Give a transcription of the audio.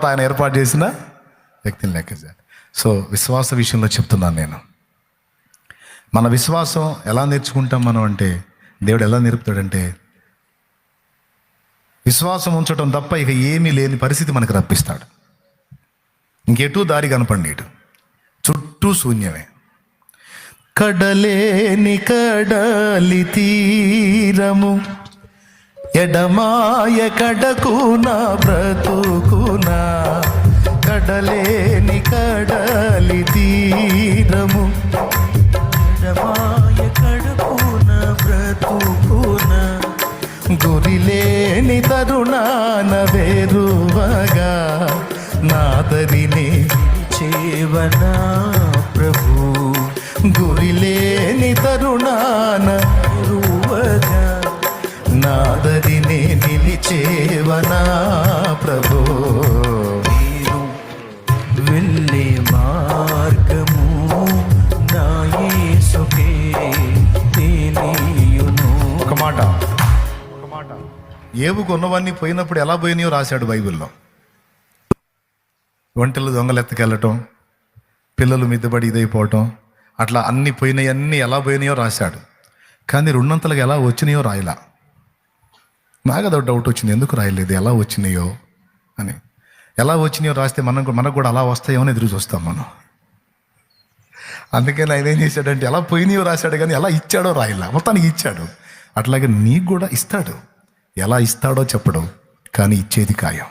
ఆయన ఏర్పాటు చేసిన వ్యక్తిని లెక్క. సో విశ్వాస విషయంలో చెప్తున్నాను నేను, మన విశ్వాసం ఎలా నేర్చుకుంటాం మనం అంటే, దేవుడు ఎలా నేర్పుతాడంటే, విశ్వాసం ఉంచడం తప్ప ఇక ఏమీ లేని పరిస్థితి మనకు రప్పిస్తాడు. ఇంకెటూ దారి కనపడనీడు, చుట్టూ శూన్యమే. కడలేని కడలి తీరము ఎడమాయ కడకునా బ్రతుకునా, కడలేని కడలి తీరము ఎడమాయ కడకునా బ్రతుకునా, గురిలేని తరుణాన వేరువగా నాదరిని చేవనా ప్రభు, గురిలేని తరుణాన వేరువగా నాదరిని నిలిచేవనా ప్రభు. మీరు వెళ్ళే మార్గము నా యేసుకే తెలియును. ఒక మాట, ఏవు కొన్నవన్నీ పోయినప్పుడు ఎలా పోయినాయో రాశాడు బైబిల్లో. ఒంటెలు దొంగలెత్తకెళ్ళటం, పిల్లలు మిద్దబడి ఇదైపోవటం, అట్లా అన్ని పోయినాయి, అన్నీ ఎలా పోయినాయో రాశాడు. కానీ రెండంతలుగా ఎలా వచ్చినాయో రాయలా. నాకు అదో డౌట్ వచ్చింది, ఎందుకు రాయలేదు, ఎలా వచ్చినాయో అని. ఎలా వచ్చినాయో రాస్తే మనకు కూడా అలా వస్తాయో అని ఎదురు చూస్తాం మనం. అందుకని ఆయన ఏం చేశాడంటే, ఎలా పోయినాయో రాశాడు కానీ ఎలా ఇచ్చాడో రాయలా, మొత్తానికి ఇచ్చాడు. అట్లాగే నీకు కూడా ఇస్తాడు, ఎలా ఇస్తాడో చెప్పడు, కానీ ఇచ్చేది ఖాయం.